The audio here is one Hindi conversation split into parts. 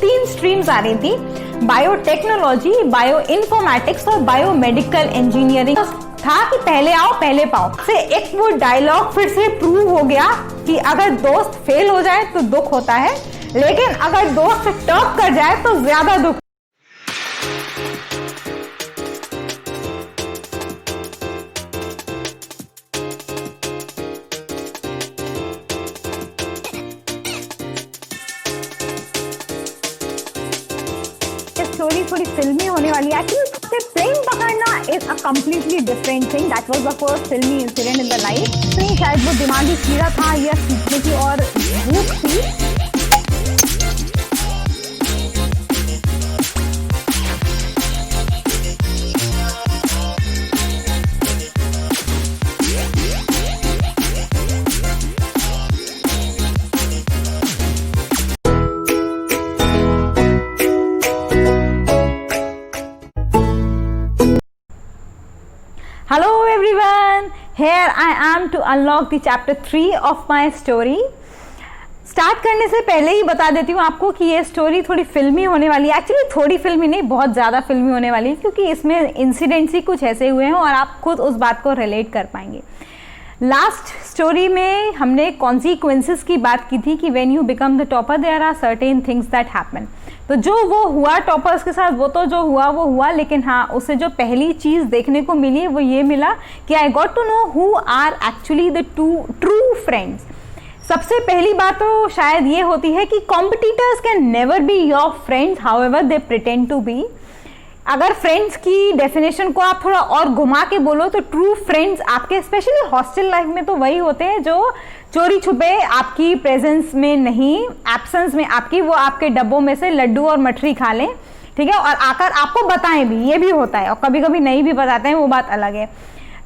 तीन स्ट्रीम्स आ रही थी, बायोटेक्नोलॉजी, बायो इन्फॉर्मेटिक्स और बायोमेडिकल इंजीनियरिंग। था कि पहले आओ पहले पाओ से एक वो डायलॉग फिर से प्रूव हो गया कि अगर दोस्त फेल हो जाए तो दुख होता है, लेकिन अगर दोस्त टॉप कर जाए तो ज्यादा दुख। स्टोरी थोड़ी फिल्मी होने वाली है। एक्चुअली प्लेन पकड़ना is a completely different thing. That was the first फिल्मी इंसिडेंट इन द लाइफ। नहीं शायद वो दिमागी कीड़ा था या सीखने की और भूख थी। Hello everyone, here I am to unlock the chapter 3 of my story. Start करने से पहले ही बता देती हूँ आपको कि ये स्टोरी थोड़ी फिल्मी होने वाली है। एक्चुअली थोड़ी फिल्मी नहीं, बहुत ज़्यादा फिल्मी होने वाली है, क्योंकि इसमें इंसिडेंट्स ही कुछ ऐसे हुए हैं और आप खुद उस बात को रिलेट कर पाएंगे। लास्ट स्टोरी में हमने कॉन्सिक्वेंसेस की बात की थी कि when you become the topper there are certain things that happen. तो जो वो हुआ टॉपर्स के साथ, वो तो जो हुआ वो हुआ, लेकिन हाँ उससे जो पहली चीज़ देखने को मिली वो ये मिला कि I got to know who are actually the true friends. सबसे पहली बात तो शायद ये होती है कि competitors can never be your friends, however they pretend to be. अगर फ्रेंड्स की डेफिनेशन को आप थोड़ा और घुमा के बोलो तो ट्रू फ्रेंड्स आपके स्पेशली हॉस्टल लाइफ में तो वही होते हैं जो चोरी छुपे आपकी प्रेजेंस में नहीं, एब्सेंस में आपकी, वो आपके डब्बों में से लड्डू और मठरी खा लें, ठीक है, और आकर आपको बताएं भी, ये भी होता है, और कभी कभी नहीं भी बताते हैं, वो बात अलग है।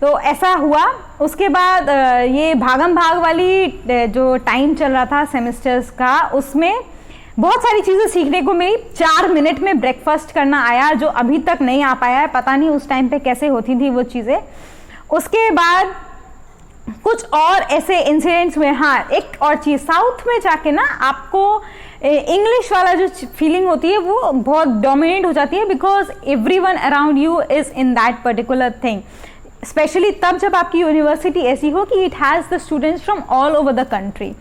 तो ऐसा हुआ। उसके बाद ये भागम भाग वाली जो टाइम चल रहा था सेमेस्टर्स का, उसमें बहुत सारी चीज़ें सीखने को मिली। 4 मिनट में ब्रेकफास्ट करना आया, जो अभी तक नहीं आ पाया है, पता नहीं उस टाइम पे कैसे होती थी वो चीज़ें। उसके बाद कुछ और ऐसे इंसिडेंट्स हुए। हाँ, एक और चीज़, साउथ में जाके ना आपको इंग्लिश वाला जो फीलिंग होती है वो बहुत डोमिनेट हो जाती है, because everyone around you is in that particular thing. Specially तब जब आपकी यूनिवर्सिटी ऐसी हो कि it has the students from all over the country.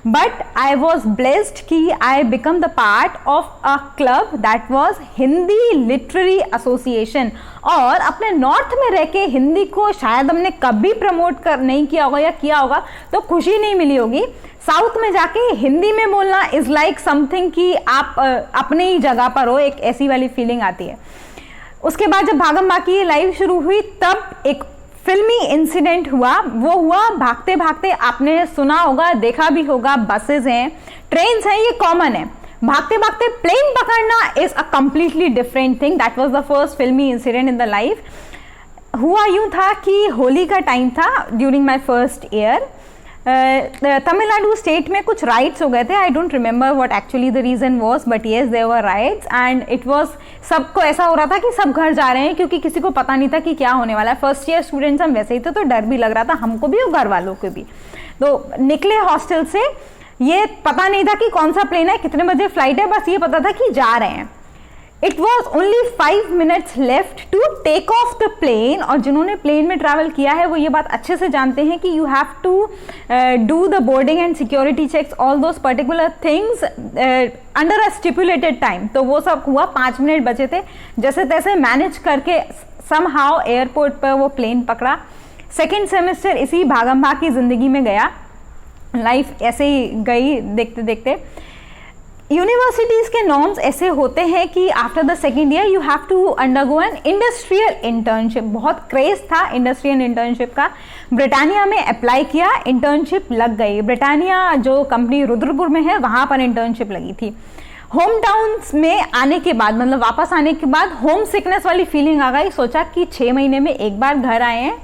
But I was blessed कि I become the part of a club that was Hindi literary association. और अपने नॉर्थ में रह के हिंदी को शायद हमने कभी प्रमोट नहीं किया होगा, या किया होगा तो खुशी नहीं मिली होगी। साउथ में जाके हिंदी में बोलना इज़ लाइक समथिंग कि आप अपने ही जगह पर हो, एक ऐसी वाली फीलिंग आती है। उसके बाद जब भागम भाग की लाइव शुरू हुई तब एक फिल्मी इंसिडेंट हुआ। वो हुआ भागते भागते, आपने सुना होगा, देखा भी होगा, बसेस हैं, ट्रेन्स हैं, ये कॉमन है। भागते भागते प्लेन पकड़ना is a completely different thing. That was the first फिल्मी इंसिडेंट इन द लाइफ। हुआ यूं था कि होली का टाइम था during my first year. Tamil Nadu state में कुछ राइट्स हो गए थे। I don't remember what actually the reason was, but yes there were rights and it was, सबको ऐसा हो रहा था कि सब घर जा रहे हैं, क्योंकि किसी को पता नहीं था कि क्या होने वाला है। फर्स्ट ईयर स्टूडेंट्स हम वैसे ही थे, तो डर भी लग रहा था हमको भी और घर वालों को भी। तो निकले हॉस्टल से, ये पता नहीं था कि कौन सा प्लेन है, कितने बजे फ्लाइट है, बस ये पता था कि जा रहे हैं। It was only 5 minutes left to take off the plane. और जिन्होंने प्लेन में ट्रैवल किया है वो ये बात अच्छे से जानते हैं कि you have to do the boarding and security checks, all those particular things under a stipulated time. तो वो सब हुआ, 5 मिनट बचे थे, जैसे तैसे मैनेज करके समहाउ एयरपोर्ट पर वो प्लेन पकड़ा। सेकेंड सेमेस्टर इसी भागम भाग की जिंदगी में गया, लाइफ ऐसे ही गई देखते देखते। यूनिवर्सिटीज़ के नॉर्म्स ऐसे होते हैं कि after the second year you have to undergo an industrial internship. बहुत क्रेज था इंडस्ट्रियल इंटर्नशिप का। ब्रिटानिया में अप्लाई किया, इंटर्नशिप लग गई। ब्रिटानिया जो कंपनी रुद्रपुर में है वहाँ पर इंटर्नशिप लगी थी। होम टाउन्स में आने के बाद, मतलब वापस आने के बाद होम सिकनेस वाली फीलिंग आ गई। सोचा कि 6 महीने में एक बार घर आए हैं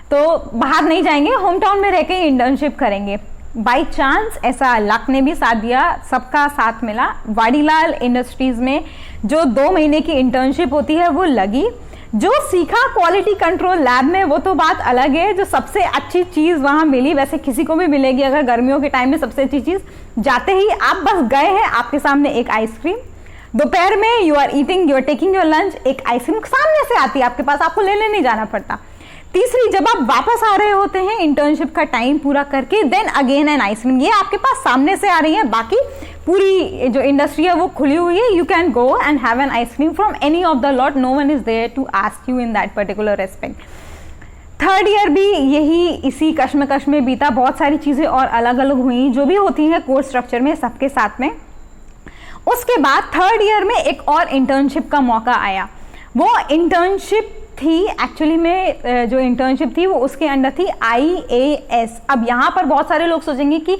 तो बाहर नहीं जाएंगे, होम टाउन में रह के इंटर्नशिप करेंगे। बाई चांस ऐसा लक ने भी साथ दिया, सबका साथ मिला। वाडीलाल इंडस्ट्रीज में जो 2 महीने की इंटर्नशिप होती है वो लगी। जो सीखा क्वालिटी कंट्रोल लैब में वो तो बात अलग है, जो सबसे अच्छी चीज़ वहाँ मिली, वैसे किसी को भी मिलेगी अगर गर्मियों के टाइम में सबसे अच्छी चीज़, जाते ही आप बस गए हैं, आपके सामने एक आइसक्रीम, दोपहर में you are taking your lunch, एक आइसक्रीम सामने से आती है आपके पास, आपको लेने नहीं जाना पड़ता। तीसरी, जब आप वापस आ रहे होते हैं इंटर्नशिप का टाइम पूरा करके, देन अगेन एन आइसक्रीम, ये आपके पास सामने से आ रही है, बाकी पूरी जो इंडस्ट्री है वो खुली हुई है, you can go and have an ice cream from any of the lot, no one is there to ask you in that particular respect. Third year भी यही इसी कश्मकश में बीता, बहुत सारी चीज़ें और अलग अलग हुई जो भी होती हैं कोर्स स्ट्रक्चर में सबके साथ में। उसके बाद थर्ड ईयर में एक और इंटर्नशिप का मौका आया। वो इंटर्नशिप थी एक्चुअली में, जो इंटर्नशिप थी वो उसके अंडर थी IAS। अब यहाँ पर बहुत सारे लोग सोचेंगे कि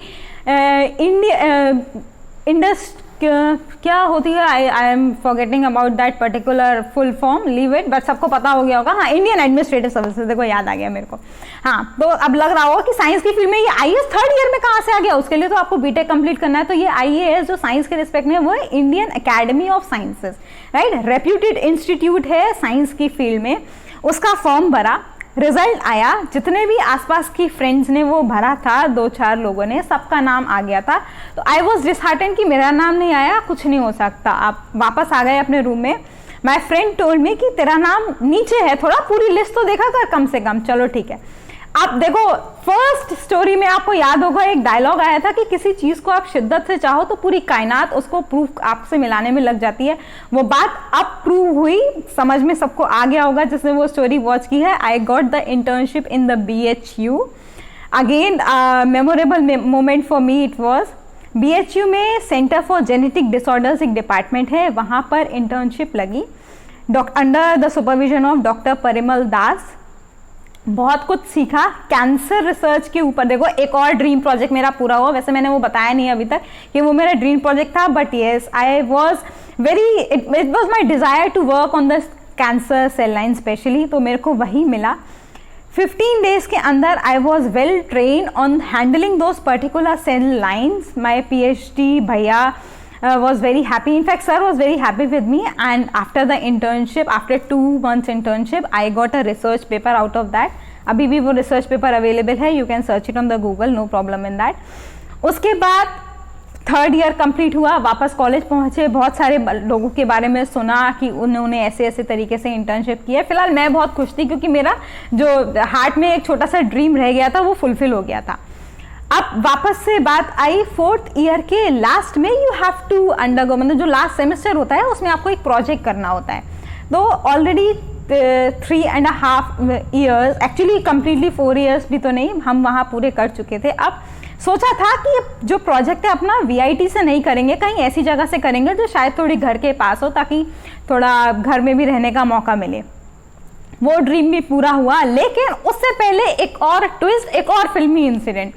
क्या होती है, I am forgetting about that particular full form, leave it, but सबको पता हो गया होगा। हाँ, इंडियन एडमिनिस्ट्रेटिव सर्विसेज, देखो याद आ गया मेरे को। हाँ, तो अब लग रहा होगा कि साइंस की फील्ड में ये IAS थर्ड ईयर में कहाँ से आ गया, उसके लिए तो आपको बीटेक कंप्लीट करना है। तो ये IAS जो साइंस के रिस्पेक्ट में, वो है Indian academy of sciences, right, reputed institute है साइंस की फील्ड में। उसका फॉर्म भरा, रिजल्ट आया, जितने भी आसपास की फ्रेंड्स ने वो भरा था, 2-4 लोगों ने, सबका नाम आ गया था। तो आई वॉज डिसहार्टेंड कि मेरा नाम नहीं आया, कुछ नहीं हो सकता। आप वापस आ गए अपने रूम में, माई फ्रेंड टोल्ड मी कि तेरा नाम नीचे है, थोड़ा पूरी लिस्ट तो देखा कर कम से कम। चलो ठीक है। अब देखो, फर्स्ट स्टोरी में आपको याद होगा एक डायलॉग आया था कि किसी चीज को आप शिद्दत से चाहो तो पूरी कायनात उसको प्रूफ आपसे मिलाने में लग जाती है। वो बात अब प्रूव हुई, समझ में सबको आ गया होगा जिसने वो स्टोरी वॉच की है। I got the internship in the BHU। Again memorable moment for me it was, BHU में सेंटर फॉर जेनेटिक डिसऑर्डर्स एक डिपार्टमेंट है, वहाँ पर इंटर्नशिप लगी under the supervision of doctor Parimal Das. बहुत कुछ सीखा कैंसर रिसर्च के ऊपर। देखो, एक और ड्रीम प्रोजेक्ट मेरा पूरा हुआ, वैसे मैंने वो बताया नहीं अभी तक कि वो मेरा ड्रीम प्रोजेक्ट था, but yes, I was it was my desire to work on the cancer cell line specially, तो मेरे को वही मिला। 15 days के अंदर I was well train on handling those particular cell lines. My PhD भैया was very happy. In fact, sir was very happy with me, and after the internship, after 2 months internship, I got a research paper out of that. अभी भी वो research paper available है, you can search it on the Google, no problem in that. उसके बाद थर्ड ईयर कंप्लीट हुआ, वापस कॉलेज पहुंचे, बहुत सारे लोगों के बारे में सुना कि उन्होंने ऐसे ऐसे तरीके से इंटर्नशिप किया। फिलहाल मैं बहुत खुश थी क्योंकि मेरा जो हार्ट में एक छोटा सा ड्रीम रह गया था वो फुलफिल हो गया था। अब वापस से बात आई फोर्थ ईयर के लास्ट में, यू हैव टू अंडरगो, मतलब जो लास्ट सेमेस्टर होता है उसमें आपको एक प्रोजेक्ट करना होता है। तो already 3.5 years, actually completely 4 years भी तो नहीं, हम वहाँ पूरे कर चुके थे। अब सोचा था कि जो प्रोजेक्ट है अपना VIT से नहीं करेंगे, कहीं ऐसी जगह से करेंगे जो शायद थोड़ी घर के पास हो, ताकि थोड़ा घर में भी रहने का मौका मिले। वो ड्रीम भी पूरा हुआ, लेकिन उससे पहले एक और ट्विस्ट, एक और फिल्मी इंसिडेंट।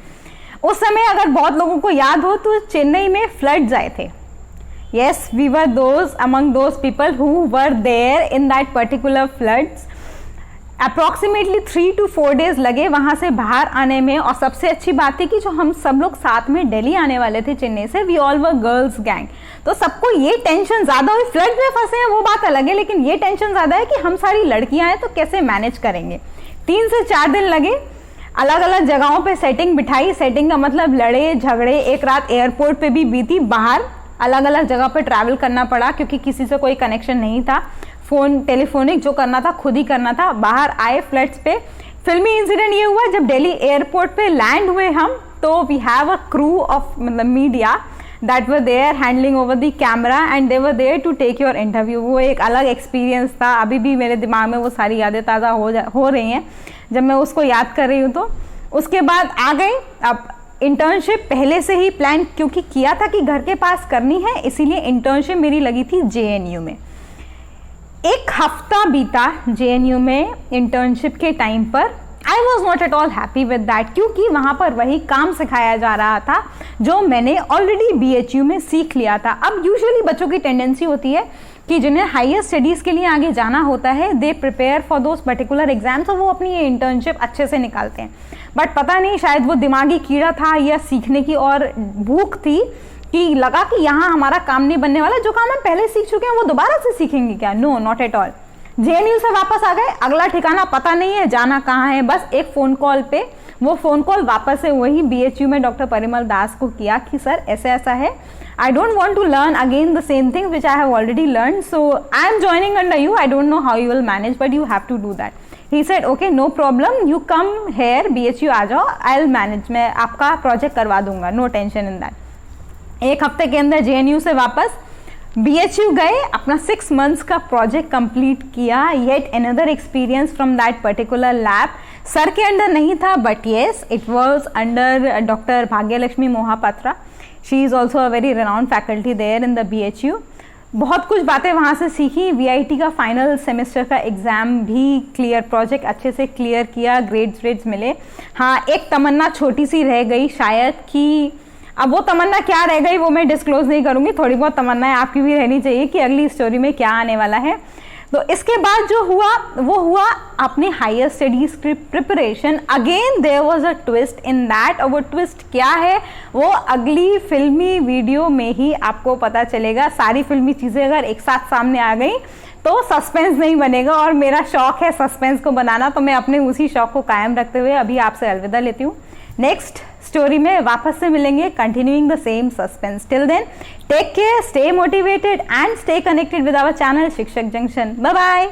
उस समय अगर बहुत लोगों को याद हो तो चेन्नई में फ्लड्स आए थे। Yes, we were among those people who were there in that particular floods. Approximately 3 to 4 days लगे वहाँ से बाहर आने में। और सबसे अच्छी बात है कि जो हम सब लोग साथ में दिल्ली आने वाले थे चेन्नई से, we all were girls gang, तो सबको ये टेंशन ज़्यादा हुई। फ्लड में फंसे हैं वो बात अलग है, लेकिन ये टेंशन ज़्यादा है कि हम सारी लड़कियाँ हैं तो कैसे मैनेज करेंगे। 3 से 4 दिन लगे, अलग अलग जगहों पे सेटिंग बिठाई। सेटिंग का मतलब लड़े झगड़े, एक रात एयरपोर्ट पे भी बीती, बाहर अलग अलग जगह पे ट्रैवल करना पड़ा क्योंकि किसी से कोई कनेक्शन नहीं था, फोन टेलीफोनिक जो करना था खुद ही करना था। बाहर आए फ्लड्स पे। फिल्मी इंसिडेंट ये हुआ जब दिल्ली एयरपोर्ट पे लैंड हुए हम, तो we have a crew of मतलब media that were there handling over the camera and they were there to take your interview. वो एक अलग एक्सपीरियंस था, अभी भी मेरे दिमाग में वो सारी यादें ताज़ा हो रही हैं जब मैं उसको याद कर रही हूँ। तो उसके बाद आ गई। अब इंटर्नशिप पहले से ही प्लान क्योंकि किया था कि घर के पास करनी है, इसीलिए इंटर्नशिप मेरी लगी थी JNU में। 1 हफ्ता बीता JNU में इंटर्नशिप के टाइम पर। I was not at all happy with that, क्योंकि वहाँ पर वही काम सिखाया जा रहा था जो मैंने ऑलरेडी BHU में सीख लिया था। अब यूजुअली बच्चों की टेंडेंसी होती है कि जिन्हें हायर स्टडीज़ के लिए आगे जाना होता है, they prepare for those particular exams, और वो अपनी ये इंटर्नशिप अच्छे से निकालते हैं। बट पता नहीं शायद वो दिमागी कीड़ा था या सीखने की और भूख थी कि लगा कि यहाँ हमारा काम नहीं बनने वाला, जो काम हम पहले सीख चुके हैं वो दोबारा से सीखेंगे क्या। No, not at all. JNU से वापस आ गए, अगला ठिकाना पता नहीं है, जाना कहाँ है, बस एक फ़ोन कॉल पे वो फ़ोन कॉल वापस से वही बीएचयू में डॉक्टर परिमल दास को किया कि सर ऐसा ऐसा है, I don't want to learn again the same things which I have already learned, so I am joining under you, I don't know how you will manage but you have to do that. He said okay no problem, you come here BHU आ जाओ, I'll manage, मैं आपका प्रोजेक्ट करवा दूंगा, no tension in that. एक हफ्ते के अंदर जेएनयू से वापस BHU गए, अपना 6 months का प्रोजेक्ट कंप्लीट किया, yet another experience from that particular lab. Sir के अंडर नहीं था but yes it was under doctor Bhagyalakshmi Mohapatra. She is also a very renowned faculty there in the BHU. बहुत कुछ बातें वहाँ से सीखी. VIT का फाइनल सेमेस्टर का एग्ज़ाम भी क्लियर, प्रोजेक्ट अच्छे से क्लियर किया, ग्रेड्स मिले. हाँ, एक तमन्ना छोटी सी रह गई शायद, कि अब वो तमन्ना क्या रह गई वो मैं डिस्क्लोज नहीं करूँगी, थोड़ी बहुत तमन्नाएं आपकी भी रहनी चाहिए कि अगली स्टोरी में क्या आने वाला है. तो इसके बाद जो हुआ वो हुआ अपनी हायर स्टडीज की preparation. Again there was a twist in that, और वो ट्विस्ट क्या है वो अगली फिल्मी वीडियो में ही आपको पता चलेगा. सारी फिल्मी चीज़ें अगर एक साथ सामने आ गई तो सस्पेंस नहीं बनेगा, और मेरा शौक है सस्पेंस को बनाना, तो मैं अपने उसी शौक को कायम रखते हुए अभी आपसे अलविदा लेती हूँ. नेक्स्ट स्टोरी में वापस से मिलेंगे, continuing the same suspense. Till then take care, stay motivated and stay connected with our channel Shikshak Junction. Bye bye.